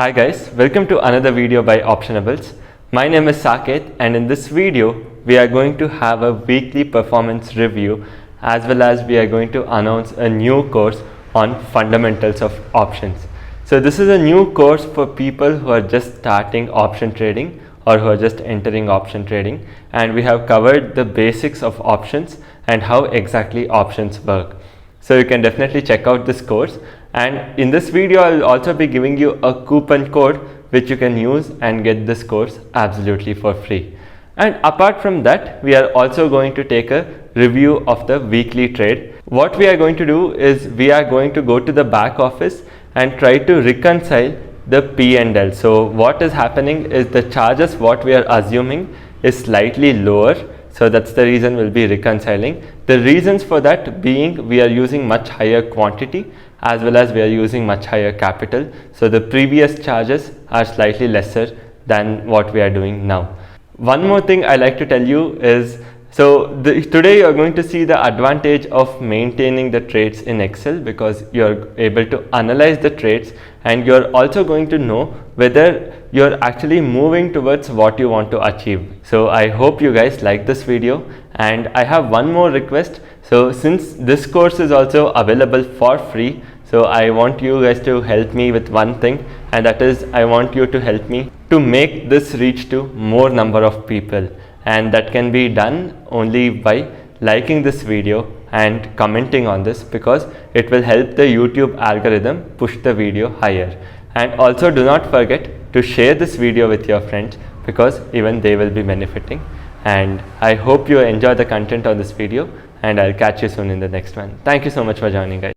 Hi guys, welcome to another video by Optionables. My name is Saket, and in this video we are going to have a weekly performance review as well as we are going to announce a new course on fundamentals of options. So this is a new course for people who are just starting option trading or who are just entering option trading, and we have covered the basics of options and how exactly options work. So you can definitely check out this course, and in this video I'll also be giving you a coupon code which you can use and get this course absolutely for free. And apart from that, we are also going to take a review of the weekly trade. What we are going to do is we are going to go to the back office and try to reconcile the P&L. So what is happening is the charges what we are assuming is slightly lower. So that's the reason we'll be reconciling. The reasons for that being we are using much higher quantity as well as we are using much higher capital. So the previous charges are slightly lesser than what we are doing now. One more thing I like to tell you is, today you are going to see the advantage of maintaining the trades in Excel, because you are able to analyze the trades and you are also going to know whether you are actually moving towards what you want to achieve. So I hope you guys like this video, and I have one more request. So since this course is also available for free, so I want you guys to help me with one thing, and that is I want you to help me to make this reach to more number of people, and that can be done only by liking this video and commenting on this, because it will help the YouTube algorithm push the video higher. And also do not forget to share this video with your friends, because even they will be benefiting. And I hope you enjoy the content on this video, and I'll catch you soon in the next one. Thank you so much for joining, guys.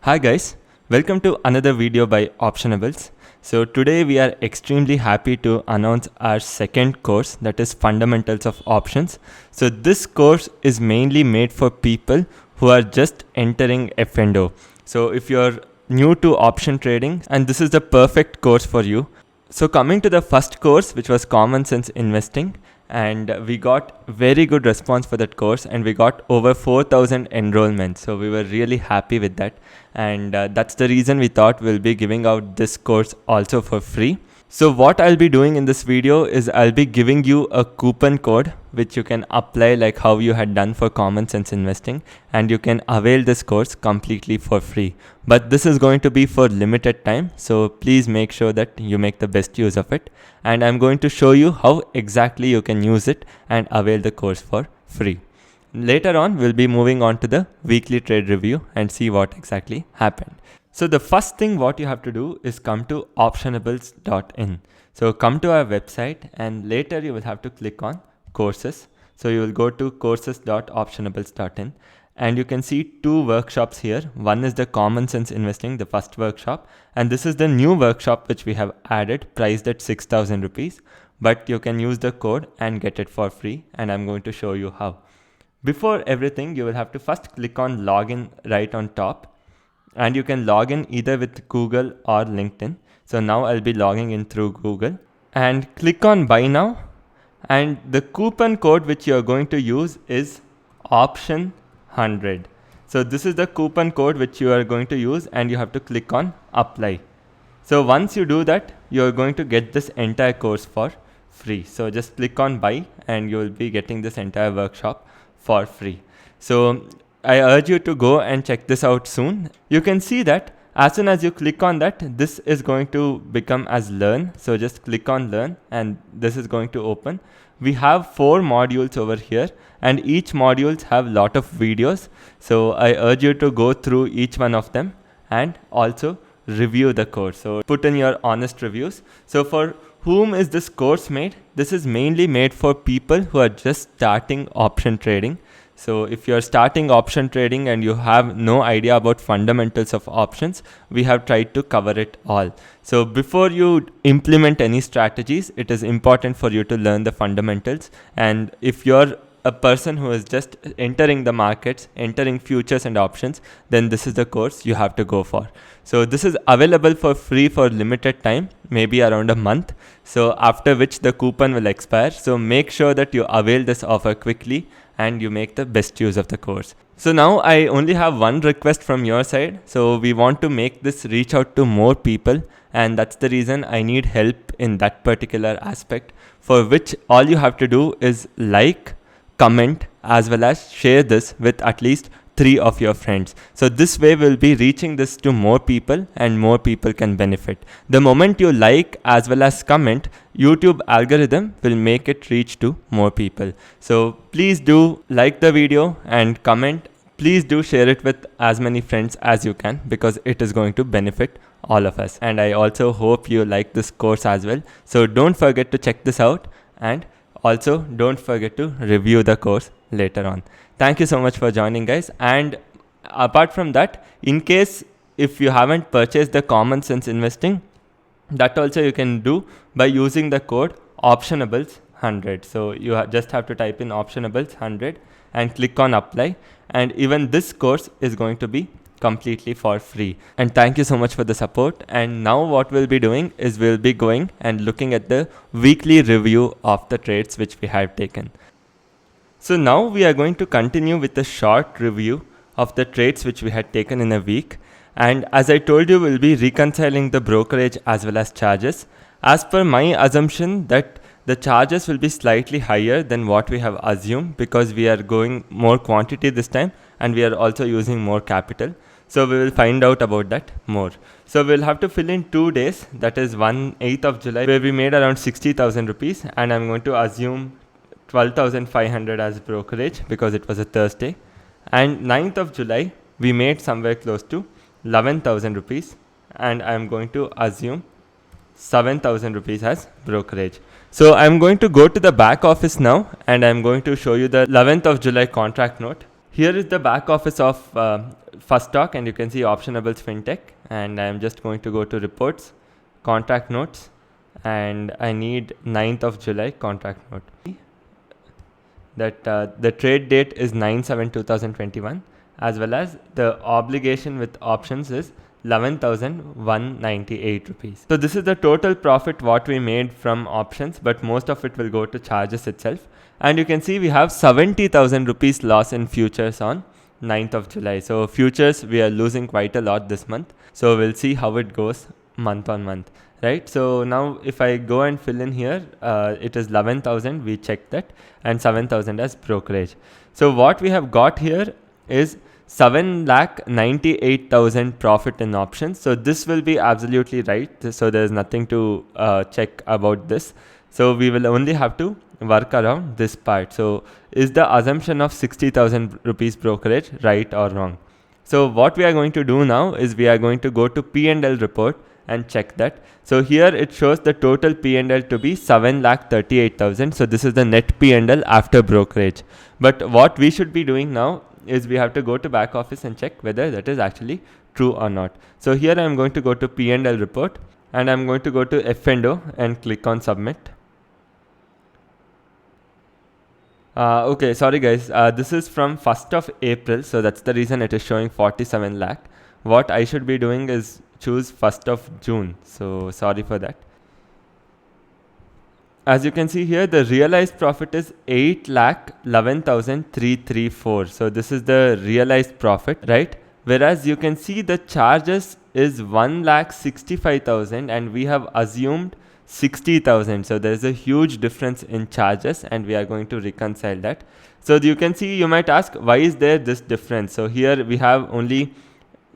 Hi guys, welcome to another video by Optionables. So today we are extremely happy to announce our second course, that is Fundamentals of Options. So this course is mainly made for people who are just entering F&O. So if you're new to option trading, and this is the perfect course for you. So coming to the first course, which was Common Sense Investing, and we got very good response for that course, and we got over 4,000 enrollments. So we were really happy with that, and that's the reason we thought we'll be giving out this course also for free. So what I'll be doing in this video is I'll be giving you a coupon code which you can apply like how you had done for Common Sense Investing, and you can avail this course completely for free. But this is going to be for limited time, so please make sure that you make the best use of it. And I'm going to show you how exactly you can use it and avail the course for free. Later on, we'll be moving on to the weekly trade review and see what exactly happened. So the first thing what you have to do is come to optionables.in. So come to our website, and later you will have to click on courses. So you will go to courses.optionables.in, and you can see two workshops here. One is the Common Sense Investing, the first workshop, and this is the new workshop which we have added, priced at 6,000 rupees. But you can use the code and get it for free, and I'm going to show you how. Before everything, you will have to first click on login right on top. And you can log in either with Google or LinkedIn. So now I'll be logging in through Google, and click on buy now. And the coupon code which you're going to use is option 100. So this is the coupon code which you are going to use, and you have to click on apply. So once you do that, you're going to get this entire course for free. So just click on buy, and you will be getting this entire workshop for free. So I urge you to go and check this out soon. You can see that as soon as you click on that, this is going to become as learn. So just click on learn, and this is going to open. We have 4 modules over here, and each modules have lot of videos. So I urge you to go through each one of them and also review the course. So put in your honest reviews. So for whom is this course made? This is mainly made for people who are just starting option trading. So if you're starting option trading and you have no idea about fundamentals of options, we have tried to cover it all. So before you implement any strategies, it is important for you to learn the fundamentals. And if you're a person who is just entering the markets, entering futures and options, then this is the course you have to go for. So this is available for free for limited time, maybe around a month. So after which the coupon will expire. So make sure that you avail this offer quickly and you make the best use of the course. So now I only have one request from your side. So we want to make this reach out to more people, and that's the reason I need help in that particular aspect, for which all you have to do is like, comment, as well as share this with at least 3 of your friends. So this way we'll be reaching this to more people and more people can benefit. The moment you like as well as comment, YouTube algorithm will make it reach to more people. So please do like the video and comment. Please do share it with as many friends as you can, because it is going to benefit all of us. And I also hope you like this course as well. So don't forget to check this out, and also don't forget to review the course later on. Thank you so much for joining, guys. And apart from that, in case if you haven't purchased the Common Sense Investing, that also you can do by using the code optionables100. So you just have to type in optionables100 and click on apply, and even this course is going to be completely for free. And thank you so much for the support. And now what we'll be doing is we'll be going and looking at the weekly review of the trades which we have taken. So now we are going to continue with a short review of the trades which we had taken in a week. And as I told you, we'll be reconciling the brokerage as well as charges. As per my assumption that the charges will be slightly higher than what we have assumed, because we are going more quantity this time and we are also using more capital. So we will find out about that more. So we'll have to fill in 2 days, that is 8th of July, where we made around 60,000 rupees, and I'm going to assume 12,500 as brokerage because it was a Thursday. And 9th of July, we made somewhere close to 11,000 rupees, and I'm going to assume 7,000 rupees as brokerage. So I'm going to go to the back office now, and I'm going to show you the 11th of July contract note. Here is the back office of First Stock, and you can see Optionables Fintech, and I'm just going to go to reports, contract notes, and I need 9th of July contract note. That the trade date is 9/7/2021, as well as the obligation with options is 11,198 rupees. So this is the total profit what we made from options, but most of it will go to charges itself. And you can see we have 70,000 rupees loss in futures on 9th of July. So futures, we are losing quite a lot this month. So we'll see how it goes month on month, right? So now if I go and fill in here, it is 11,000, we checked that, and 7,000 as brokerage. So what we have got here is 7,98,000 profit in options. So this will be absolutely right. So there's nothing to check about this. So we will only have to work around this part. So is the assumption of 60,000 rupees brokerage right or wrong? So what we are going to do now is we are going to go to P&L report and check that. So here it shows the total P&L to be 7,38,000. So this is the net P&L after brokerage. But what we should be doing now is we have to go to back office and check whether that is actually true or not. So here I am going to go to P&L report, and I'm going to go to F&O and click on submit. Okay, sorry guys, this is from 1st of April, so that's the reason it is showing 47 lakh. What I should be doing is choose 1st of June, so sorry for that. As you can see here, the realized profit is 8,11,334. So this is the realized profit, right? Whereas you can see the charges is 1,65,000, and we have assumed 60,000. So there's a huge difference in charges, and we are going to reconcile that. So you can see, you might ask, why is there this difference? So here we have only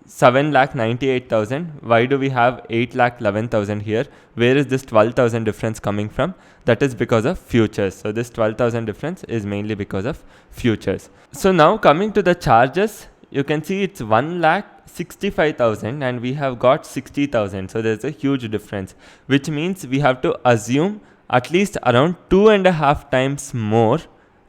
7,98,000. Why do we have 8,11,000 here? Where is this 12,000 difference coming from? That is because of futures. So this 12,000 difference is mainly because of futures. So now coming to the charges, you can see it's 1,65,000 and we have got 60,000. So there's a huge difference, which means we have to assume at least around 2.5 times more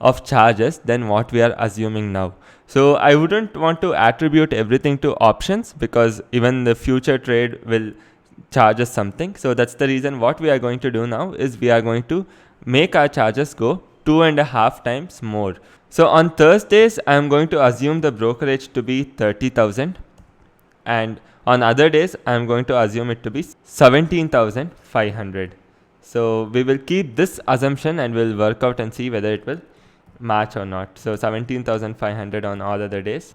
of charges than what we are assuming now. So I wouldn't want to attribute everything to options, because even the future trade will charge us something. So that's the reason what we are going to do now is we are going to make our charges go 2.5 times more. So on Thursdays, I am going to assume the brokerage to be 30,000, and on other days, I am going to assume it to be 17,500. So we will keep this assumption and we'll work out and see whether it will match or not. So 17,500 on all other days.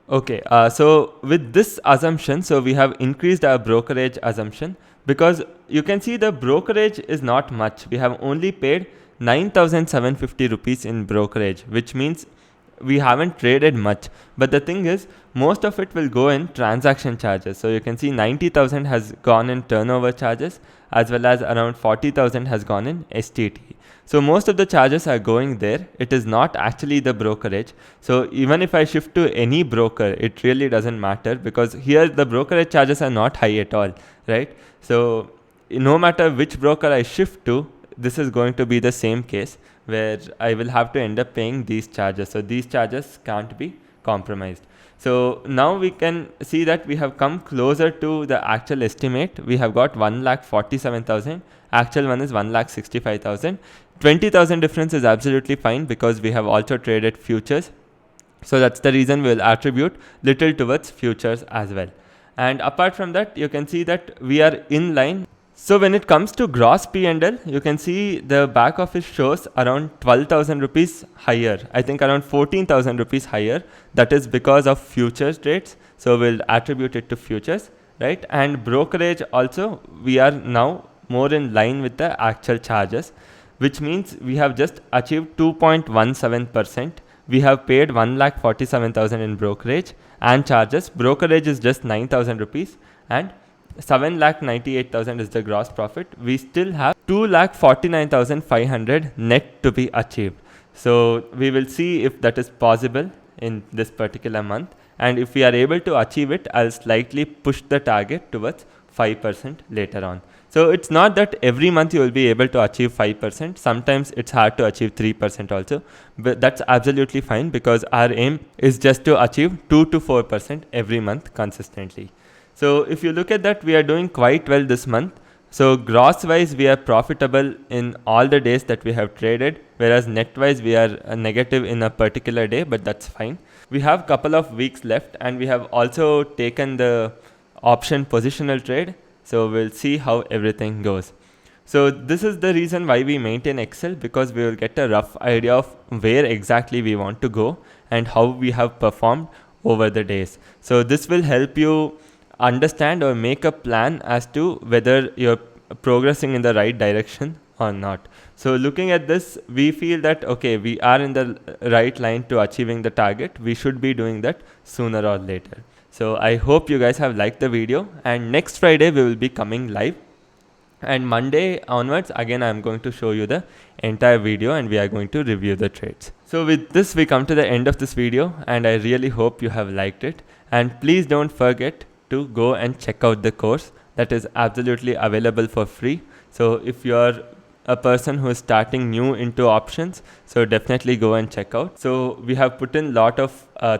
Okay, so with this assumption, so we have increased our brokerage assumption, because you can see the brokerage is not much. We have only paid 9,750 rupees in brokerage, which means we haven't traded much. But the thing is, most of it will go in transaction charges. So you can see 90,000 has gone in turnover charges, as well as around 40,000 has gone in STT. So most of the charges are going there. It is not actually the brokerage. So even if I shift to any broker, it really doesn't matter, because here the brokerage charges are not high at all, right? So no matter which broker I shift to, this is going to be the same case where I will have to end up paying these charges. So these charges can't be compromised. So now we can see that we have come closer to the actual estimate. We have got 1,47,000. Actual one is 1,65,000. 20,000 difference is absolutely fine, because we have also traded futures. So that's the reason we'll attribute little towards futures as well. And apart from that, you can see that we are in line. So when it comes to gross P&L, you can see the back office shows around 12,000 rupees higher. I think around 14,000 rupees higher. That is because of futures trades. So we'll attribute it to futures, right? And brokerage also, we are now more in line with the actual charges, which means we have just achieved 2.17%. We have paid 1,47,000 in brokerage and charges. Brokerage is just 9,000 rupees and 7,98,000 is the gross profit. We still have 2,49,500 net to be achieved. So we will see if that is possible in this particular month. And if we are able to achieve it, I'll slightly push the target towards 5% later on. So it's not that every month you will be able to achieve 5%. Sometimes it's hard to achieve 3% also. But that's absolutely fine, because our aim is just to achieve 2 to 4% every month consistently. So if you look at that, we are doing quite well this month. So gross wise, we are profitable in all the days that we have traded, whereas net wise, we are negative in a particular day, but that's fine. We have couple of weeks left, and we have also taken the option positional trade. So we'll see how everything goes. So this is the reason why we maintain Excel, because we will get a rough idea of where exactly we want to go and how we have performed over the days. So this will help you understand or make a plan as to whether you're progressing in the right direction or not. So looking at this, we feel that, okay, we are in the right line to achieving the target. We should be doing that sooner or later. So I hope you guys have liked the video, and next Friday we will be coming live, and Monday onwards again I am going to show you the entire video and we are going to review the trades. So with this we come to the end of this video, and I really hope you have liked it, and please don't forget to go and check out the course that is absolutely available for free. So if you are a person who is starting new into options, so definitely go and check out. So we have put in lot of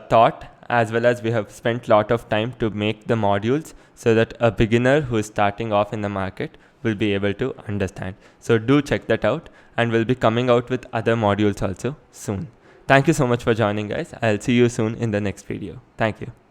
thought, as well as we have spent lot of time to make the modules so that a beginner who is starting off in the market will be able to understand. So do check that out, and we'll be coming out with other modules also soon. Thank you so much for joining, guys. I'll see you soon in the next video. Thank you.